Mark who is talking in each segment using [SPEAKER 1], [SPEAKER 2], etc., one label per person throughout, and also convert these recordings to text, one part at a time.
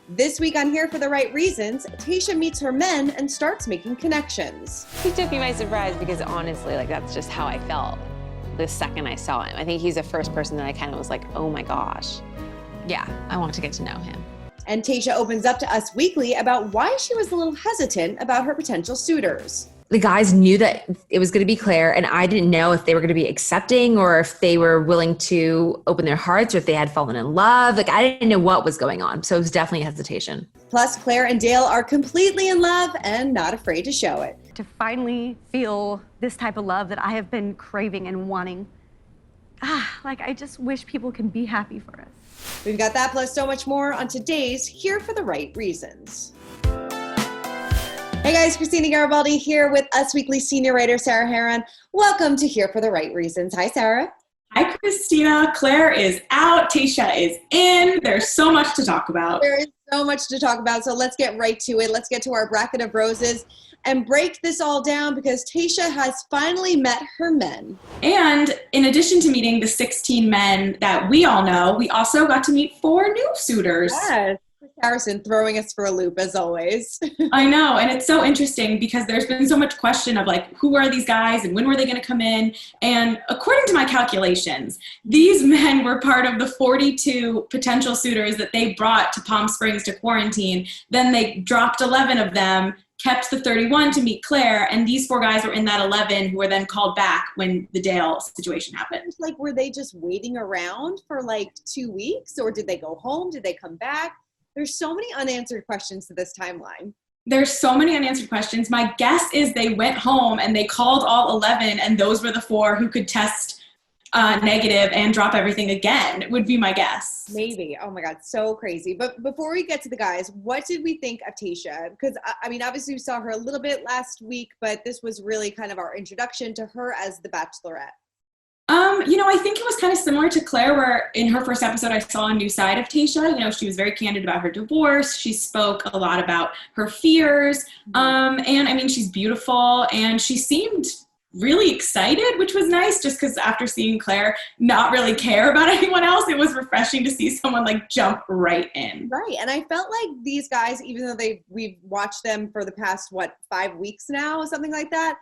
[SPEAKER 1] This week on Here for the Right Reasons, Tayshia meets her men and starts making connections.
[SPEAKER 2] He took me by surprise because honestly, that's just how I felt the second I saw him. I think he's the first person that I kind of was like, oh my gosh. Yeah, I want to get to know him.
[SPEAKER 1] And Tayshia opens up to Us Weekly about why she was a little hesitant about her potential suitors.
[SPEAKER 3] The guys knew that it was going to be Clare, and I didn't know if they were going to be accepting or if they were willing to open their hearts or if they had fallen in love. I didn't know what was going on. So it was definitely a hesitation.
[SPEAKER 1] Plus, Clare and Dale are completely in love and not afraid to show it.
[SPEAKER 4] To finally feel this type of love that I have been craving and wanting. I just wish people can be happy for us.
[SPEAKER 1] We've got that plus so much more on today's Here for the Right Reasons. Hey guys, Christina Garibaldi here with Us Weekly senior writer Sarah Heron. Welcome to Here for the Right Reasons. Hi, Sarah.
[SPEAKER 5] Hi, Christina. Clare is out. Tayshia is in. There's so much to talk about.
[SPEAKER 1] There is so much to talk about, so let's get right to it. Let's get to our bracket of roses and break this all down because Tayshia has finally met her men.
[SPEAKER 5] And in addition to meeting the 16 men that we all know, we also got to meet 4 new suitors.
[SPEAKER 1] Yes. Harrison throwing us for a loop as always.
[SPEAKER 5] I know, and it's so interesting because there's been so much question of who are these guys and when were they going to come in? And according to my calculations, these men were part of the 42 potential suitors that they brought to Palm Springs to quarantine. Then they dropped 11 of them, kept the 31 to meet Clare, and these 4 guys were in that 11 who were then called back when the Dale situation happened.
[SPEAKER 1] Were they just waiting around for 2 weeks, or did they go home? Did they come back? There's so many unanswered questions to this timeline.
[SPEAKER 5] There's so many unanswered questions. My guess is they went home and they called all 11, and those were the 4 who could test negative and drop everything again, would be my guess.
[SPEAKER 1] Maybe. Oh my God, so crazy. But before we get to the guys, what did we think of Tayshia? Because, obviously we saw her a little bit last week, but this was really kind of our introduction to her as the Bachelorette.
[SPEAKER 5] I think it was kind of similar to Clare, where in her first episode, I saw a new side of Tayshia. She was very candid about her divorce. She spoke a lot about her fears. And she's beautiful, and she seemed really excited, which was nice, just because after seeing Clare not really care about anyone else, it was refreshing to see someone jump right in.
[SPEAKER 1] Right. And I felt like these guys, even though we've watched them for the past, 5 weeks now, something like that,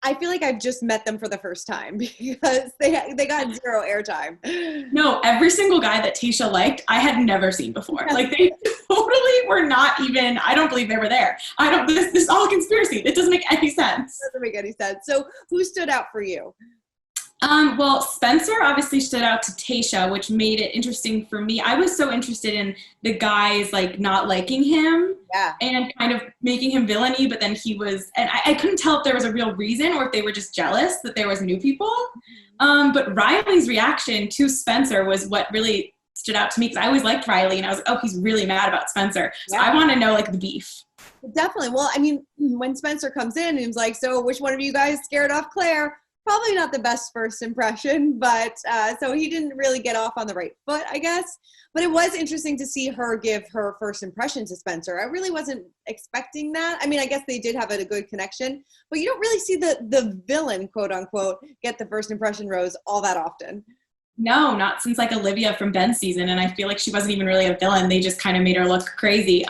[SPEAKER 1] I feel like I've just met them for the first time because they got 0 airtime.
[SPEAKER 5] No, every single guy that Tayshia liked, I had never seen before. They totally were not even, I don't believe they were there. This is all a conspiracy. It doesn't make any sense.
[SPEAKER 1] It doesn't make any sense. So who stood out for you?
[SPEAKER 5] Well, Spencer obviously stood out to Tayshia, which made it interesting for me. I was so interested in the guys not liking him and kind of making him villainy, but then he was, and I couldn't tell if there was a real reason or if they were just jealous that there was new people. But Riley's reaction to Spencer was what really stood out to me, because I always liked Riley, and I was like, oh, he's really mad about Spencer. So I want to know the beef.
[SPEAKER 1] Definitely. Well, when Spencer comes in and he's like, so which one of you guys scared off Clare? Probably not the best first impression, but so he didn't really get off on the right foot, I guess. But it was interesting to see her give her first impression to Spencer. I really wasn't expecting that. I guess they did have a good connection, but you don't really see the villain, quote unquote, get the first impression rose all that often.
[SPEAKER 5] No, not since Olivia from Ben's season, and I feel like she wasn't even really a villain. They just kind of made her look crazy.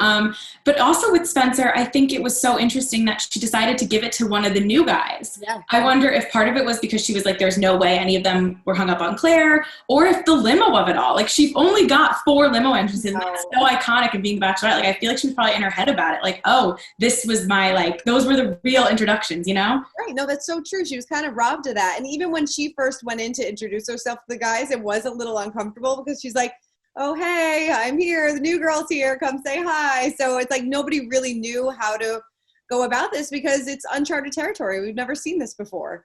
[SPEAKER 5] But also with Spencer, I think it was so interesting that she decided to give it to one of the new guys. Yeah. I wonder if part of it was because she was there's no way any of them were hung up on Clare, or if the limo of it all. She only got 4 limo entrances. And that's so iconic in being Bachelorette. I feel like she was probably in her head about it. Oh, this was my, those were the real introductions, Right.
[SPEAKER 1] No, that's so true. She was kind of robbed of that. And even when she first went in to introduce herself to the guys, it was a little uncomfortable because she's like, oh, hey, I'm here. The new girl's here. Come say hi. So it's nobody really knew how to go about this because it's uncharted territory. We've never seen this before.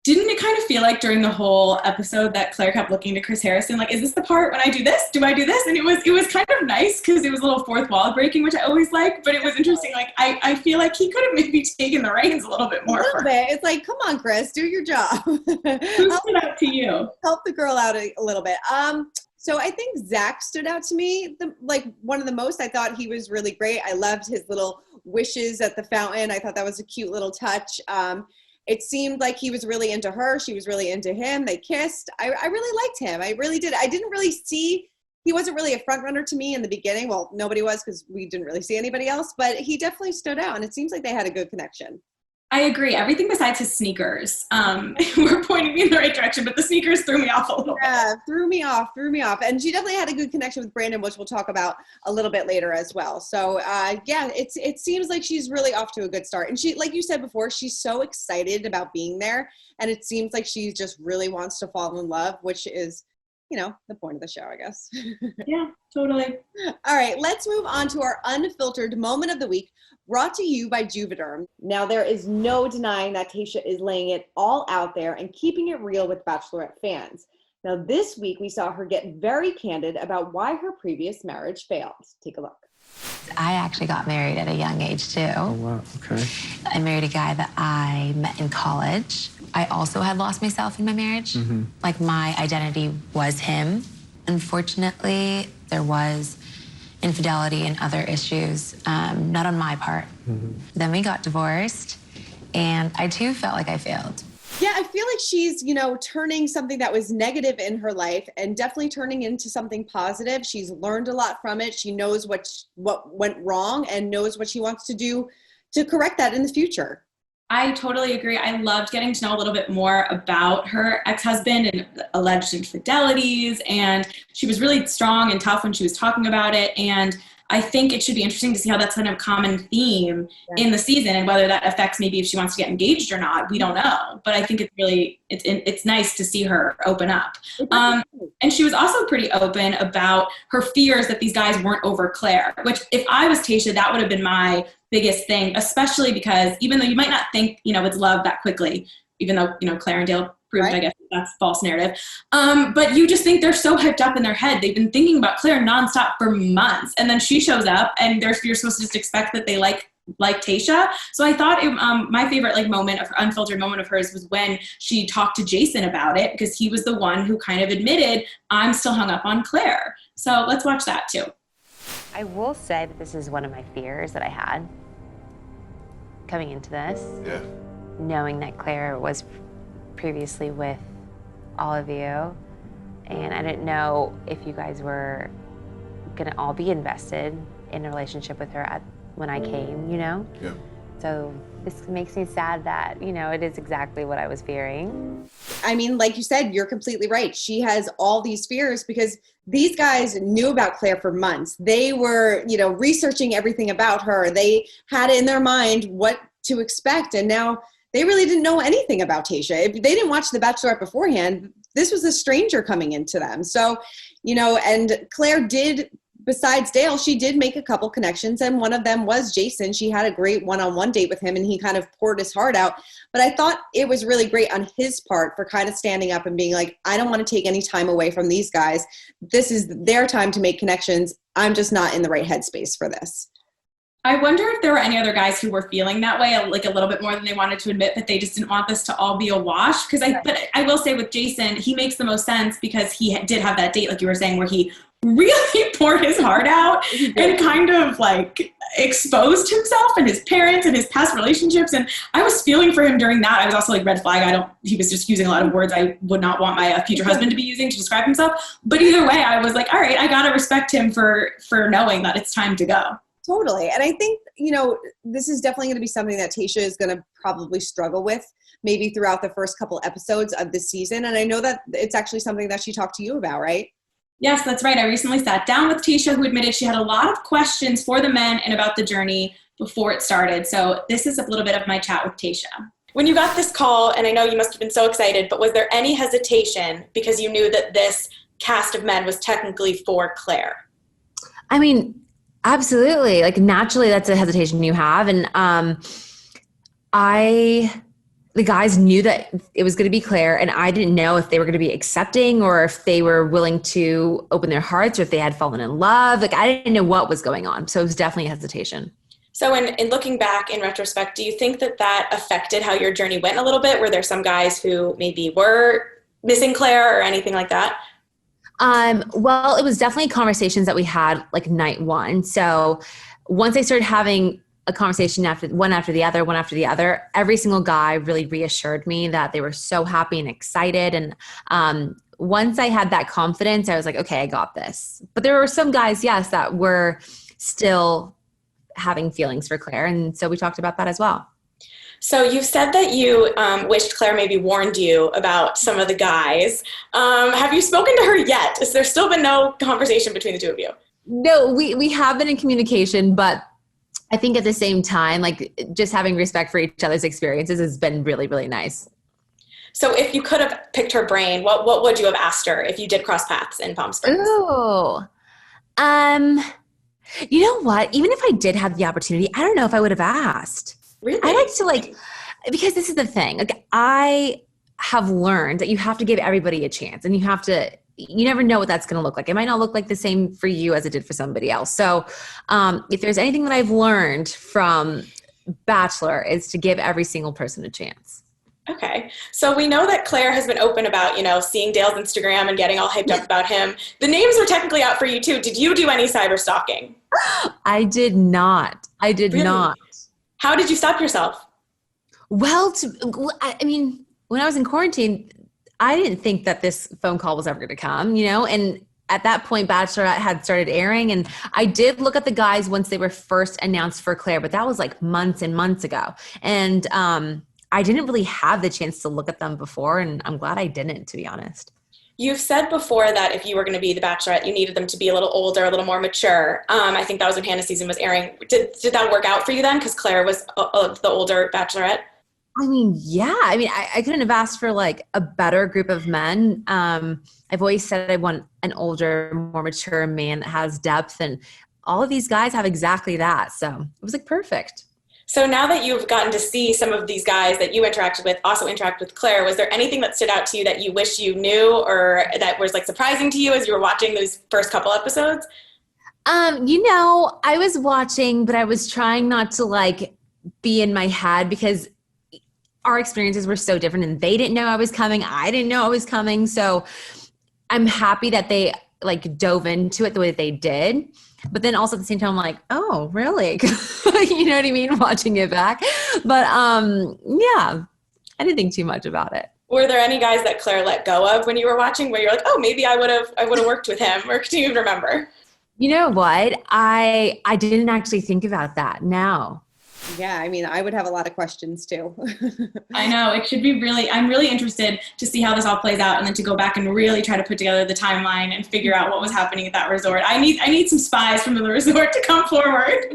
[SPEAKER 5] Didn't it kind of feel during the whole episode that Clare kept looking to Chris Harrison, is this the part when I do this? Do I do this? And it was kind of nice because it was a little fourth wall breaking, which I always like, but it was interesting. I feel like he could have maybe taken the reins a little bit more.
[SPEAKER 1] A little bit. It's come on, Chris, do your job.
[SPEAKER 5] Who stood out to you?
[SPEAKER 1] Help the girl out a little bit. So I think Zach stood out to me, one of the most. I thought he was really great. I loved his little wishes at the fountain. I thought that was a cute little touch. It seemed like he was really into her. She was really into him. They kissed. I really liked him. I really did. I didn't really see he wasn't really a front runner to me in the beginning. Well, nobody was because we didn't really see anybody else, but he definitely stood out, and it seems like they had a good connection.
[SPEAKER 5] I agree. Everything besides his sneakers were pointing me in the right direction, but the sneakers threw me off a little bit.
[SPEAKER 1] Yeah, threw me off. And she definitely had a good connection with Brandon, which we'll talk about a little bit later as well. So yeah, it seems like she's really off to a good start. And she, like you said before, she's so excited about being there. And it seems like she just really wants to fall in love, which is, you know, the point of the show, I guess.
[SPEAKER 5] Yeah, totally.
[SPEAKER 1] All right, let's move on to our unfiltered moment of the week, brought to you by Juvederm. Now, there is no denying that Tayshia is laying it all out there and keeping it real with Bachelorette fans. Now, this week, we saw her get very candid about why her previous marriage failed. Take a look.
[SPEAKER 6] I actually got married at a young age, too.
[SPEAKER 7] Oh, wow. Okay.
[SPEAKER 6] I married a guy that I met in college. I also had lost myself in my marriage.
[SPEAKER 7] Mm-hmm.
[SPEAKER 6] Like, my identity was him. Unfortunately, there was infidelity and other issues, not on my part.
[SPEAKER 7] Mm-hmm.
[SPEAKER 6] Then we got divorced, and I, too, felt like I failed.
[SPEAKER 1] Yeah, I feel like she's, you know, turning something that was negative in her life and definitely turning into something positive. She's learned a lot from it. She knows what went wrong and knows what she wants to do to correct that in the future.
[SPEAKER 5] I totally agree. I loved getting to know a little bit more about her ex-husband and alleged infidelities. And she was really strong and tough when she was talking about it. And I think it should be interesting to see how that's kind of a common theme in the season, and whether that affects maybe if she wants to get engaged or not. We don't know. But I think it's really, it's nice to see her open up. And she was also pretty open about her fears that these guys weren't over Clare, which if I was Tayshia, that would have been my biggest thing, especially because even though you might not think, you know, it's love that quickly, even though, you know, Clare and Dale proved, right. I guess that's false narrative. But you just think they're so hyped up in their head. They've been thinking about Clare nonstop for months. And then she shows up and you're supposed to just expect that they like Tayshia. So I thought my favorite unfiltered moment of hers was when she talked to Jason about it, because he was the one who kind of admitted, I'm still hung up on Clare. So let's watch that too.
[SPEAKER 2] I will say that this is one of my fears that I had coming into this.
[SPEAKER 7] Yeah.
[SPEAKER 2] Knowing that Clare was previously with all of you, and I didn't know if you guys were gonna all be invested in a relationship with her when I came, you know?
[SPEAKER 7] Yeah.
[SPEAKER 2] So this makes me sad that, you know, it is exactly what I was fearing.
[SPEAKER 1] I mean, like you said, you're completely right. She has all these fears because these guys knew about Clare for months. They were, you know, researching everything about her. They had in their mind what to expect. And now they really didn't know anything about Tayshia. If they didn't watch The Bachelorette beforehand, this was a stranger coming into them. So, you know, and Clare did, besides Dale, she did make a couple connections, and one of them was Jason. She had a great one-on-one date with him, and he kind of poured his heart out. But I thought it was really great on his part for kind of standing up and being like, I don't want to take any time away from these guys. This is their time to make connections. I'm just not in the right headspace for this.
[SPEAKER 5] I wonder if there were any other guys who were feeling that way, like a little bit more than they wanted to admit, but they just didn't want this to all be a wash. But I will say with Jason, he makes the most sense because he did have that date, like you were saying, where he really poured his heart out and kind of like exposed himself and his parents and his past relationships. And I was feeling for him during that. I was also like, red flag. He was just using a lot of words I would not want my future husband to be using to describe himself. But either way, I was like, all right, I got to respect him for knowing that it's time to go.
[SPEAKER 1] Totally. And I think, you know, this is definitely going to be something that Tayshia is going to probably struggle with maybe throughout the first couple episodes of this season. And I know that it's actually something that she talked to you about, right?
[SPEAKER 5] Yes, that's right. I recently sat down with Tayshia, who admitted she had a lot of questions for the men and about the journey before it started. So this is a little bit of my chat with Tayshia. When you got this call, and I know you must have been so excited, but was there any hesitation because you knew that this cast of men was technically for Clare?
[SPEAKER 3] I mean, absolutely. Like naturally that's a hesitation you have. And the guys knew that it was going to be Clare, and I didn't know if they were going to be accepting or if they were willing to open their hearts or if they had fallen in love. Like I didn't know what was going on. So it was definitely a hesitation.
[SPEAKER 5] So in looking back in retrospect, do you think that affected how your journey went a little bit? Were there some guys who maybe were missing Clare or anything like that?
[SPEAKER 3] Well, it was definitely conversations that we had like night one. So once I started having a conversation after the other, every single guy really reassured me that they were so happy and excited. And once I had that confidence, I was like, okay, I got this. But there were some guys, yes, that were still having feelings for Clare. And so we talked about that as well.
[SPEAKER 5] So you said that you wished Clare maybe warned you about some of the guys. Have you spoken to her yet? Has there still been no conversation between the two of you?
[SPEAKER 3] No, we have been in communication, but I think at the same time, like just having respect for each other's experiences has been really, really nice.
[SPEAKER 5] So if you could have picked her brain, what would you have asked her if you did cross paths in Palm Springs?
[SPEAKER 3] Ooh. You know what? Even if I did have the opportunity, I don't know if I would have asked.
[SPEAKER 5] Really?
[SPEAKER 3] I like to because this is the thing. Like I have learned that you have to give everybody a chance, and you never know what that's going to look like. It might not look like the same for you as it did for somebody else. So if there's anything that I've learned from Bachelor, is to give every single person a chance.
[SPEAKER 5] Okay. So we know that Clare has been open about, seeing Dale's Instagram and getting all hyped up about him. The names were technically out for you too. Did you do any cyber stalking?
[SPEAKER 3] I did not.
[SPEAKER 5] Really?
[SPEAKER 3] Not.
[SPEAKER 5] How did you stop yourself?
[SPEAKER 3] Well, when I was in quarantine, I didn't think that this phone call was ever going to come, and at that point, Bachelorette had started airing, and I did look at the guys once they were first announced for Clare, but that was like months and months ago. And I didn't really have the chance to look at them before, and I'm glad I didn't, to be honest.
[SPEAKER 5] You've said before that if you were going to be the Bachelorette, you needed them to be a little older, a little more mature. I think that was when Hannah's season was airing. Did that work out for you then? Because Clare was the older Bachelorette?
[SPEAKER 3] Yeah. I couldn't have asked for like a better group of men. I've always said I want an older, more mature man that has depth, and all of these guys have exactly that. So it was like perfect.
[SPEAKER 5] So now that you've gotten to see some of these guys that you interacted with also interact with Clare, was there anything that stood out to you that you wish you knew or that was like surprising to you as you were watching those first couple episodes?
[SPEAKER 3] I was watching, but I was trying not to like be in my head because our experiences were so different, and they didn't know I was coming. I didn't know I was coming. So I'm happy that they like dove into it the way that they did. But then also at the same time, I'm like, oh, really? You know what I mean? Watching it back. But yeah, I didn't think too much about it.
[SPEAKER 5] Were there any guys that Clare let go of when you were watching where you're like, oh, maybe I would have worked with him, or do you even remember?
[SPEAKER 3] You know what? I didn't actually think about that. No.
[SPEAKER 1] Yeah, I would have a lot of questions too.
[SPEAKER 5] I know, it should be I'm really interested to see how this all plays out, and then to go back and really try to put together the timeline and figure out what was happening at that resort. I need some spies from the resort to come forward.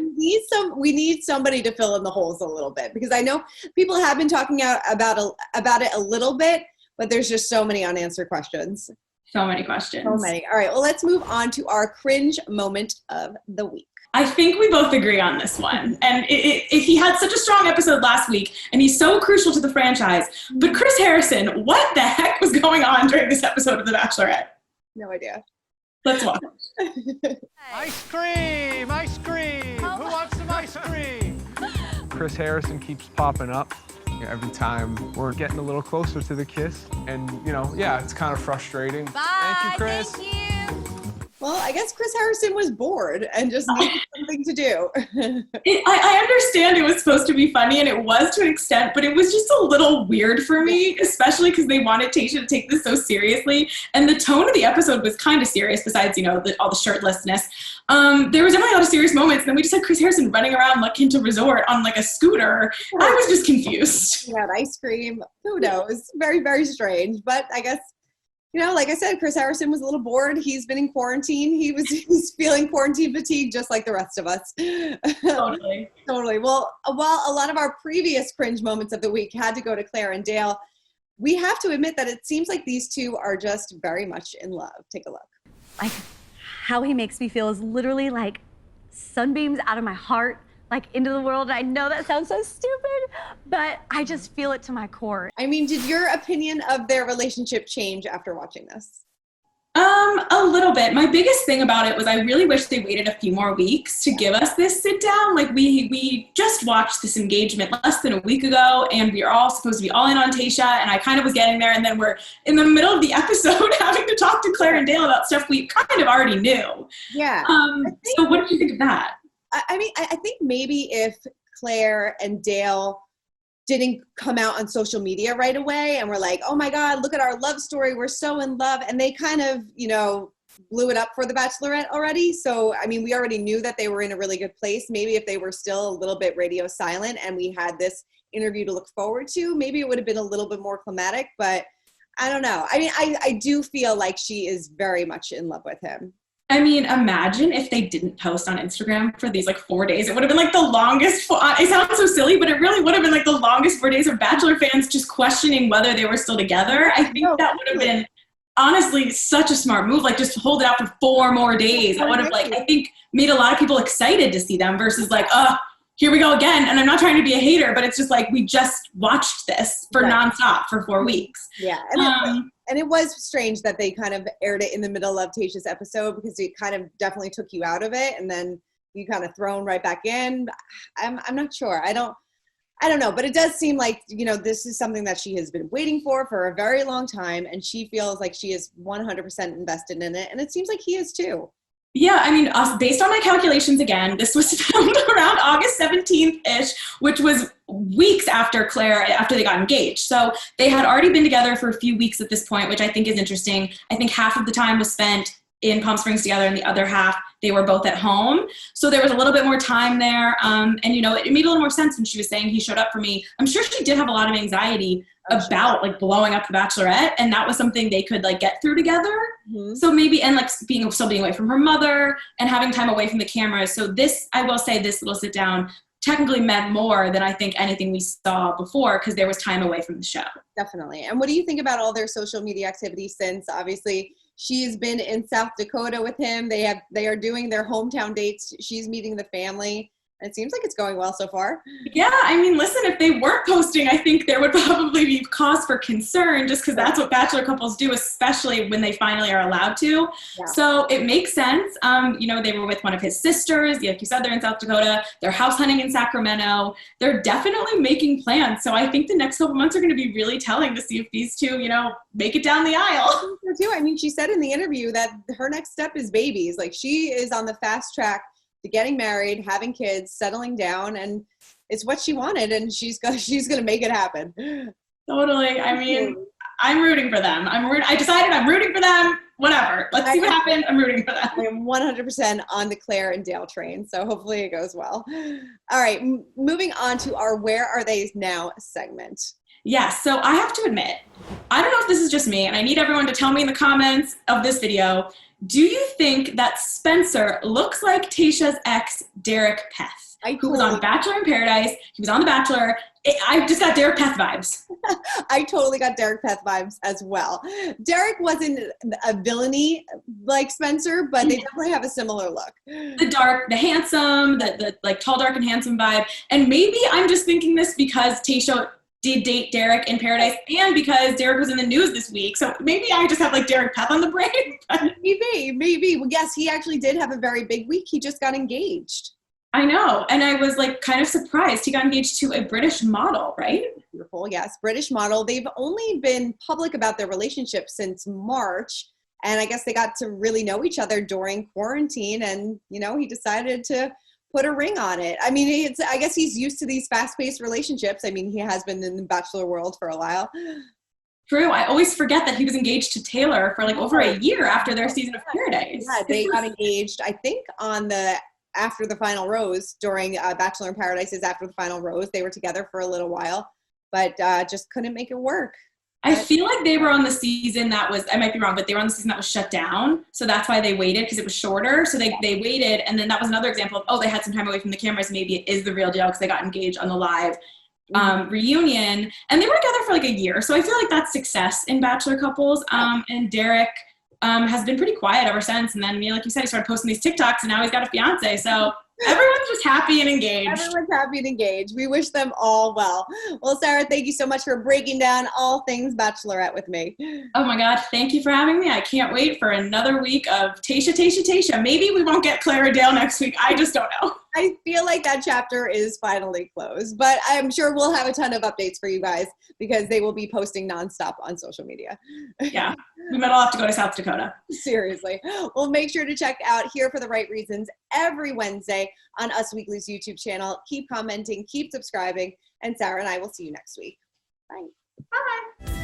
[SPEAKER 1] We need somebody to fill in the holes a little bit, because I know people have been talking about it a little bit, but there's just so many unanswered questions.
[SPEAKER 5] So many questions.
[SPEAKER 1] So many. All right, well, let's move on to our cringe moment of the week.
[SPEAKER 5] I think we both agree on this one. And he had such a strong episode last week, and he's so crucial to the franchise. But Chris Harrison, what the heck was going on during this episode of The Bachelorette?
[SPEAKER 1] No idea.
[SPEAKER 5] Let's watch.
[SPEAKER 7] Ice cream! Ice cream! Who wants some ice cream? Chris Harrison keeps popping up. Every time we're getting a little closer to the kiss. And, it's kind of frustrating.
[SPEAKER 6] Bye.
[SPEAKER 7] Thank you, Chris.
[SPEAKER 6] Thank you.
[SPEAKER 1] Well, I guess Chris Harrison was bored and just needed something to do.
[SPEAKER 5] I understand it was supposed to be funny, and it was to an extent, but it was just a little weird for me, especially because they wanted Tayshia to take this so seriously. And the tone of the episode was kind of serious, besides, all the shirtlessness. There was definitely a lot of serious moments, and then we just had Chris Harrison running around like into resort on like a scooter. I was just confused.
[SPEAKER 1] He had ice cream. Who knows? Very, very strange. But I guess, like I said, Chris Harrison was a little bored. He's been in quarantine. He's feeling quarantine fatigue just like the rest of us.
[SPEAKER 5] Totally.
[SPEAKER 1] Totally. Well, while a lot of our previous cringe moments of the week had to go to Clare and Dale, we have to admit that it seems like these two are just very much in love. Take a look.
[SPEAKER 4] Like, how he makes me feel is literally like sunbeams out of my heart, like into the world. I know that sounds so stupid, but I just feel it to my core.
[SPEAKER 1] Did your opinion of their relationship change after watching this?
[SPEAKER 5] A little bit. My biggest thing about it was I really wish they waited a few more weeks to give us this sit down. Like we just watched this engagement less than a week ago, and we are all supposed to be all in on Tayshia, and I kind of was getting there, and then we're in the middle of the episode having to talk to Clare and Dale about stuff we kind of already knew.
[SPEAKER 1] Yeah.
[SPEAKER 5] So what did you think of that?
[SPEAKER 1] I think maybe if Clare and Dale didn't come out on social media right away and were like, oh my God, look at our love story. We're so in love. And they kind of, you know, blew it up for the Bachelorette already. So, I mean, we already knew that they were in a really good place. Maybe if they were still a little bit radio silent and we had this interview to look forward to, maybe it would have been a little bit more climatic, but I don't know. I mean, I do feel like she is very much in love with him.
[SPEAKER 5] I mean, imagine if they didn't post on Instagram for these like 4 days. It would have been like the longest, it sounds so silly, but it really would have been like the longest 4 days of Bachelor fans just questioning whether they were still together. I think that would have been honestly such a smart move. Like just hold it out for 4 more days. It would have like, I think made a lot of people excited to see them versus like, here we go again. And I'm not trying to be a hater, but it's just like, we just watched this for nonstop for 4 weeks.
[SPEAKER 1] Yeah. And it was strange that they kind of aired it in the middle of Tayshia's episode because it kind of definitely took you out of it. And then you kind of thrown right back in. I'm not sure. I don't know, but it does seem like, you know, this is something that she has been waiting for a very long time. And she feels like she is 100% invested in it. And it seems like he is too.
[SPEAKER 5] Yeah, I mean, based on my calculations, again, this was filmed around August 17th-ish, which was weeks after they got engaged. So they had already been together for a few weeks at this point, which I think is interesting. I think half of the time was spent in Palm Springs together and the other half, they were both at home. So there was a little bit more time there. And, you know, it made a little more sense when she was saying he showed up for me. I'm sure she did have a lot of anxiety about like blowing up the Bachelorette, and that was something they could like get through together. Mm-hmm. So maybe, and like still being away from her mother and having time away from the cameras. So this, I will say, this little sit down technically meant more than I think anything we saw before because there was time away from the show.
[SPEAKER 1] Definitely. And what do you think about all their social media activity since? Obviously she's been in South Dakota with him. They are doing their hometown dates. She's meeting the family. It seems like it's going well so far.
[SPEAKER 5] Yeah, I mean, listen, if they weren't posting, I think there would probably be cause for concern just because that's what Bachelor couples do, especially when they finally are allowed to. Yeah. So it makes sense. You know, they were with one of his sisters. Like you said, they're in South Dakota. They're house hunting in Sacramento. They're definitely making plans. So I think the next couple months are going to be really telling to see if these two, you know, make it down the aisle.
[SPEAKER 1] Too. I mean, she said in the interview that her next step is babies. Like she is on the fast track to getting married, having kids, settling down, and it's what she wanted, and she's going to make it happen.
[SPEAKER 5] Totally. I mean, I'm rooting for them. I decided I'm rooting for them. Whatever. Let's see what happens. I'm rooting for them.
[SPEAKER 1] I'm 100% on the Clare and Dale train, so hopefully it goes well. All right, moving on to our Where Are They Now segment.
[SPEAKER 5] Yeah, so I have to admit, I don't know if this is just me, and I need everyone to tell me in the comments of this video, do you think that Spencer looks like Tayshia's ex, Derick Peth, who was on Bachelor in Paradise? He was on The Bachelor. I just got Derick Peth vibes.
[SPEAKER 1] I totally got Derick Peth vibes as well. Derick wasn't a villainy like Spencer, but they definitely have a similar look.
[SPEAKER 5] The handsome, the like tall, dark, and handsome vibe. And maybe I'm just thinking this because Tayshia did date Derick in Paradise and because Derick was in the news this week. So maybe I just have like Derick Peth on the brain.
[SPEAKER 1] Maybe. Well, yes, he actually did have a very big week. He just got engaged.
[SPEAKER 5] I know. And I was like kind of surprised. He got engaged to a British model, right?
[SPEAKER 1] Beautiful. Yes. British model. They've only been public about their relationship since March. And I guess they got to really know each other during quarantine. And, you know, he decided to put a ring on it. I mean, I guess he's used to these fast-paced relationships. I mean, he has been in the Bachelor world for a while.
[SPEAKER 5] True. I always forget that he was engaged to Taylor for like over a year after their season of Paradise.
[SPEAKER 1] Yeah, they got engaged, I think, after the final rose, during Bachelor in Paradise's After the Final Rose. They were together for a little while, but just couldn't make it work.
[SPEAKER 5] I feel like they were on the season that was, I might be wrong, but they were on the season that was shut down. So that's why they waited, because it was shorter. So they waited. And then that was another example of, they had some time away from the cameras. Maybe it is the real deal because they got engaged on the live reunion. And they were together for like a year. So I feel like that's success in Bachelor couples. And Derick has been pretty quiet ever since. And then, like you said, he started posting these TikToks and now he's got a fiance. So everyone's just happy and engaged.
[SPEAKER 1] Everyone's happy and engaged. We wish them all well. Well, Sarah, thank you so much for breaking down all things Bachelorette with me.
[SPEAKER 5] Oh my God, thank you for having me. I can't wait for another week of Tayshia. Maybe we won't get Clare or Dale next week. I just don't know.
[SPEAKER 1] I feel like that chapter is finally closed, but I'm sure we'll have a ton of updates for you guys because they will be posting nonstop on social media.
[SPEAKER 5] Yeah, we might all have to go to South Dakota.
[SPEAKER 1] Seriously. Well, make sure to check out Here for the Right Reasons every Wednesday. Wednesday on Us Weekly's YouTube channel. Keep commenting, keep subscribing, and Sarah and I will see you next week. Bye.
[SPEAKER 5] Bye.